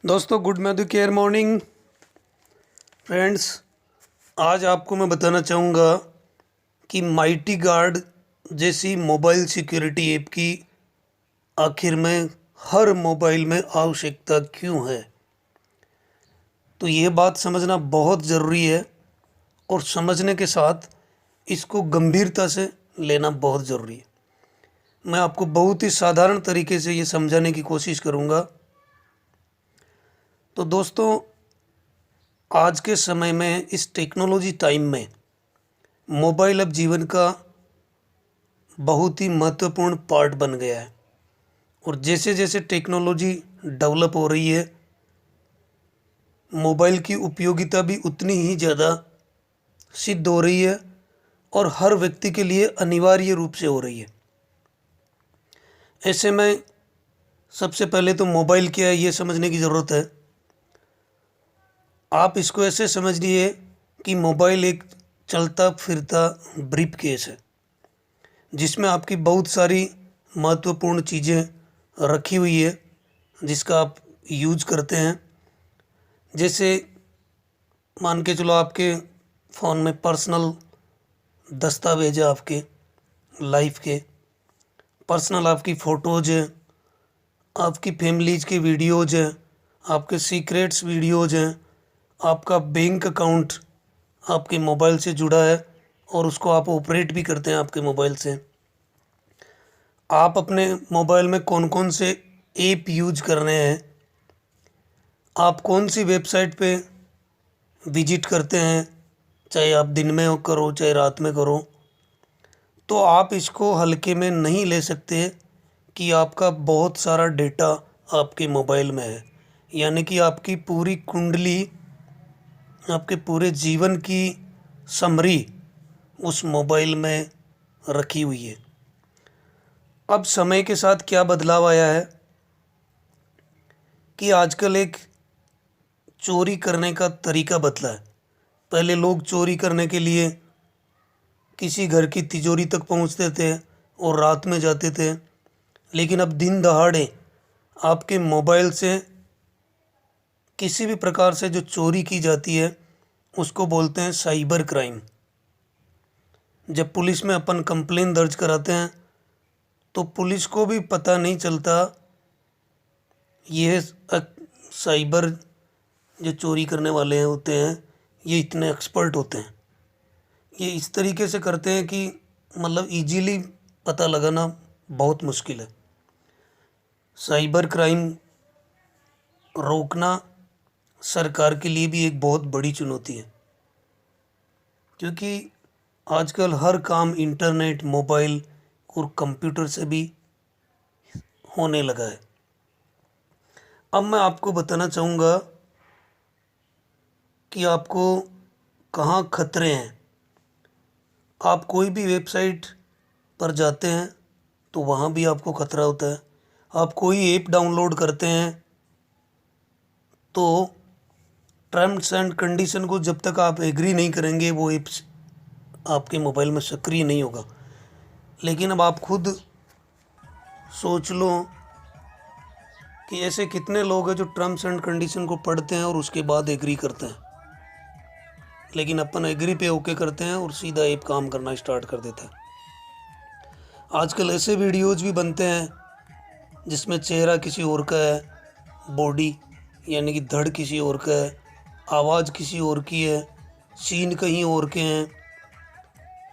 दोस्तों good morning care morning friends. आज आपको मैं बताना चाहूँगा कि माइटी गार्ड जैसी मोबाइल सिक्योरिटी ऐप की आखिर में हर मोबाइल में आवश्यकता क्यों है। तो ये बात समझना बहुत ज़रूरी है और समझने के साथ इसको गंभीरता से लेना बहुत ज़रूरी है। मैं आपको बहुत ही साधारण तरीके से ये समझाने की कोशिश करूँगा। तो दोस्तों, आज के समय में इस टेक्नोलॉजी टाइम में मोबाइल अब जीवन का बहुत ही महत्वपूर्ण पार्ट बन गया है और जैसे जैसे टेक्नोलॉजी डेवलप हो रही है, मोबाइल की उपयोगिता भी उतनी ही ज़्यादा सिद्ध हो रही है और हर व्यक्ति के लिए अनिवार्य रूप से हो रही है। ऐसे में सबसे पहले तो मोबाइल क्या है ये समझने की ज़रूरत है। आप इसको ऐसे समझिए कि मोबाइल एक चलता फिरता ब्रीफ केस है जिसमें आपकी बहुत सारी महत्वपूर्ण चीज़ें रखी हुई है जिसका आप यूज करते हैं। जैसे मान के चलो, आपके फ़ोन में पर्सनल दस्तावेज है, आपके लाइफ के पर्सनल आपकी फ़ोटोज़ हैं, आपकी फैमिलीज़ की वीडियोज़ हैं, आपके सीक्रेट्स वीडियोज़ हैं, आपका बैंक अकाउंट आपके मोबाइल से जुड़ा है और उसको आप ऑपरेट भी करते हैं आपके मोबाइल से। आप अपने मोबाइल में कौन कौन से ऐप यूज कर रहे हैं, आप कौन सी वेबसाइट पे विजिट करते हैं, चाहे आप दिन में करो चाहे रात में करो, तो आप इसको हल्के में नहीं ले सकते कि आपका बहुत सारा डेटा आपके मोबाइल में है। यानी कि आपकी पूरी कुंडली, आपके पूरे जीवन की समरी उस मोबाइल में रखी हुई है। अब समय के साथ क्या बदलाव आया है कि आजकल एक चोरी करने का तरीका बदला है। पहले लोग चोरी करने के लिए किसी घर की तिजोरी तक पहुंचते थे और रात में जाते थे, लेकिन अब दिन दहाड़े आपके मोबाइल से किसी भी प्रकार से जो चोरी की जाती है उसको बोलते हैं साइबर क्राइम। जब पुलिस में अपन कंप्लेन दर्ज कराते हैं तो पुलिस को भी पता नहीं चलता ये साइबर जो चोरी करने वाले हैं होते हैं ये इतने एक्सपर्ट होते हैं। ये इस तरीके से करते हैं कि मतलब इजीली पता लगाना बहुत मुश्किल है। साइबर क्राइम रोकना सरकार के लिए भी एक बहुत बड़ी चुनौती है, क्योंकि आजकल हर काम इंटरनेट, मोबाइल और कंप्यूटर से भी होने लगा है। अब मैं आपको बताना चाहूँगा कि आपको कहाँ खतरे हैं। आप कोई भी वेबसाइट पर जाते हैं तो वहाँ भी आपको खतरा होता है। आप कोई ऐप डाउनलोड करते हैं तो टर्म्स एंड कंडीशन को जब तक आप एग्री नहीं करेंगे वो ऐप्स आपके मोबाइल में सक्रिय नहीं होगा। लेकिन अब आप खुद सोच लो कि ऐसे कितने लोग हैं जो टर्म्स एंड कंडीशन को पढ़ते हैं और उसके बाद एग्री करते हैं, लेकिन अपन एग्री पे ओके करते हैं और सीधा ऐप काम करना स्टार्ट कर देता है। आजकल ऐसे वीडियोज़ भी बनते हैं जिसमें चेहरा किसी और का है, बॉडी यानी कि धड़ किसी और का है, आवाज़ किसी और की है, सीन कहीं और के हैं,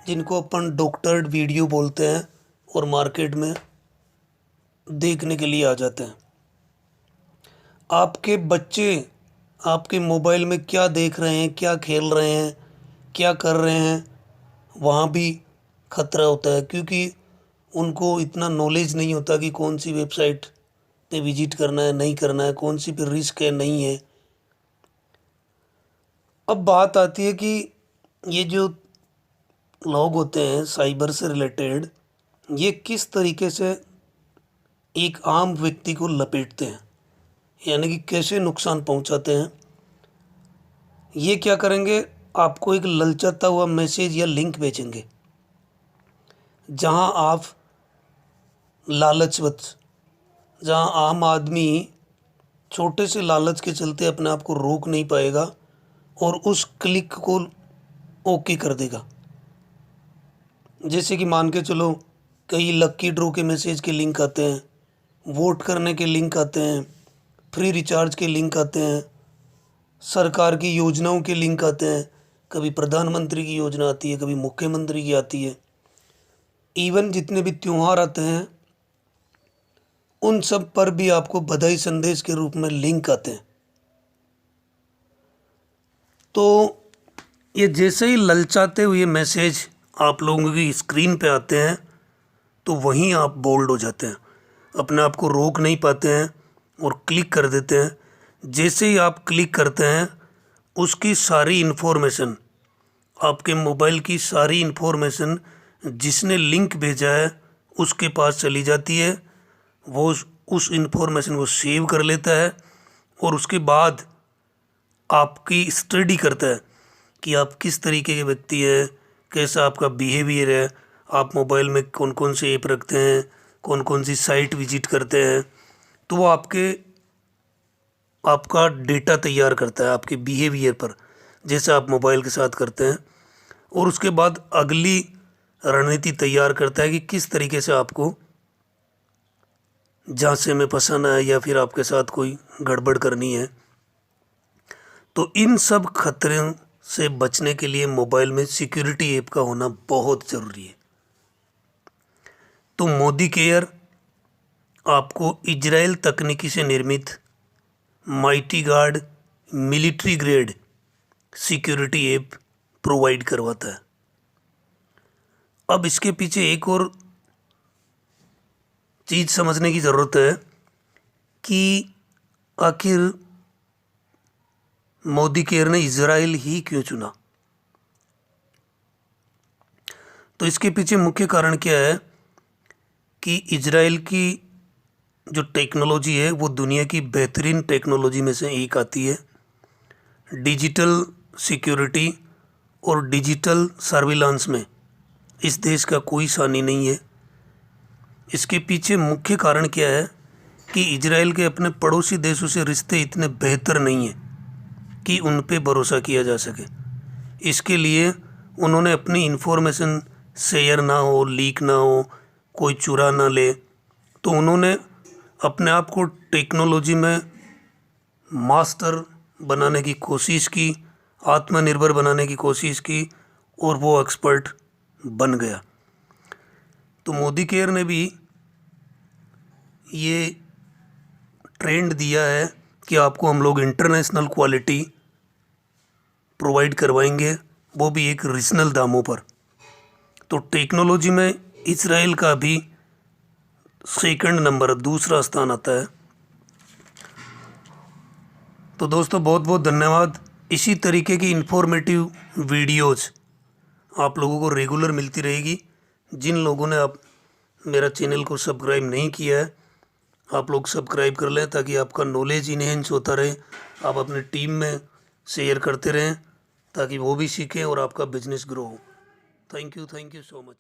जिनको अपन डॉक्टर्ड वीडियो बोलते हैं और मार्केट में देखने के लिए आ जाते हैं। आपके बच्चे आपके मोबाइल में क्या देख रहे हैं, क्या खेल रहे हैं, क्या कर रहे हैं, वहाँ भी खतरा होता है, क्योंकि उनको इतना नॉलेज नहीं होता कि कौन सी वेबसाइट पे विजिट करना है, नहीं करना है, कौन सी पे रिस्क है, नहीं है। अब बात आती है कि ये जो लोग होते हैं साइबर से रिलेटेड, ये किस तरीके से एक आम व्यक्ति को लपेटते हैं, यानी कि कैसे नुकसान पहुंचाते हैं। ये क्या करेंगे, आपको एक ललचाता हुआ मैसेज या लिंक भेजेंगे जहां आप लालचवश, जहां आम आदमी छोटे से लालच के चलते अपने आप को रोक नहीं पाएगा और उस क्लिक को ओके कर देगा। जैसे कि मान के चलो, कई लक्की ड्रॉ के मैसेज के लिंक आते हैं, वोट करने के लिंक आते हैं, फ्री रिचार्ज के लिंक आते हैं, सरकार की योजनाओं के लिंक आते हैं। कभी प्रधानमंत्री की योजना आती है, कभी मुख्यमंत्री की आती है। इवन जितने भी त्योहार आते हैं उन सब पर भी आपको बधाई संदेश के रूप में लिंक आते हैं। तो ये जैसे ही ललचाते हुए मैसेज आप लोगों की स्क्रीन पे आते हैं तो वहीं आप बोल्ड हो जाते हैं, अपने आप को रोक नहीं पाते हैं और क्लिक कर देते हैं। जैसे ही आप क्लिक करते हैं उसकी सारी इन्फॉर्मेशन, आपके मोबाइल की सारी इन्फॉर्मेशन जिसने लिंक भेजा है उसके पास चली जाती है। वो उस इन्फॉर्मेशन को सेव कर लेता है और उसके बाद आपकी स्टडी करता है कि आप किस तरीके के व्यक्ति हैं, कैसा आपका बिहेवियर है, आप मोबाइल में कौन कौन से ऐप रखते हैं, कौन कौन सी साइट विजिट करते हैं। तो वो आपका डेटा तैयार करता है आपके बिहेवियर पर, जैसे आप मोबाइल के साथ करते हैं, और उसके बाद अगली रणनीति तैयार करता है कि किस तरीके से आपको झांसे में फंसाना है या फिर आपके साथ कोई गड़बड़ करनी है। तो इन सब खतरों से बचने के लिए मोबाइल में सिक्योरिटी ऐप का होना बहुत ज़रूरी है। तो मोदी केयर आपको इजराइल तकनीकी से निर्मित mighty guard military grade security app provide करवाता है। अब इसके पीछे एक और चीज़ समझने की ज़रूरत है कि आखिर मोदी केयर ने इजराइल ही क्यों चुना। तो इसके पीछे मुख्य कारण क्या है कि इजराइल की जो टेक्नोलॉजी है वो दुनिया की बेहतरीन टेक्नोलॉजी में से एक आती है। डिजिटल सिक्योरिटी और डिजिटल सर्विलांस में इस देश का कोई सानी नहीं है। इसके पीछे मुख्य कारण क्या है कि इजराइल के अपने पड़ोसी देशों से रिश्ते इतने बेहतर नहीं हैं कि उन पे भरोसा किया जा सके। इसके लिए उन्होंने अपनी इन्फॉर्मेशन शेयर ना हो, लीक ना हो, कोई चुरा ना ले, तो उन्होंने अपने आप को टेक्नोलॉजी में मास्टर बनाने की कोशिश की, आत्मनिर्भर बनाने की कोशिश की और वो एक्सपर्ट बन गया। तो मोदी केयर ने भी ये ट्रेंड दिया है कि आपको हम लोग इंटरनेशनल क्वालिटी प्रोवाइड करवाएंगे, वो भी एक रीजनल दामों पर। तो टेक्नोलॉजी में इजराइल का भी सेकंड नंबर, दूसरा स्थान आता है। तो दोस्तों बहुत बहुत धन्यवाद। इसी तरीके की इन्फॉर्मेटिव वीडियोज़ आप लोगों को रेगुलर मिलती रहेगी। जिन लोगों ने आप मेरा चैनल को सब्सक्राइब नहीं किया है, आप लोग सब्सक्राइब कर लें ताकि आपका नॉलेज इन्हेंस होता रहे। आप अपने टीम में शेयर करते रहें ताकि वो भी सीखें और आपका बिजनेस ग्रो हो। Thank you so much.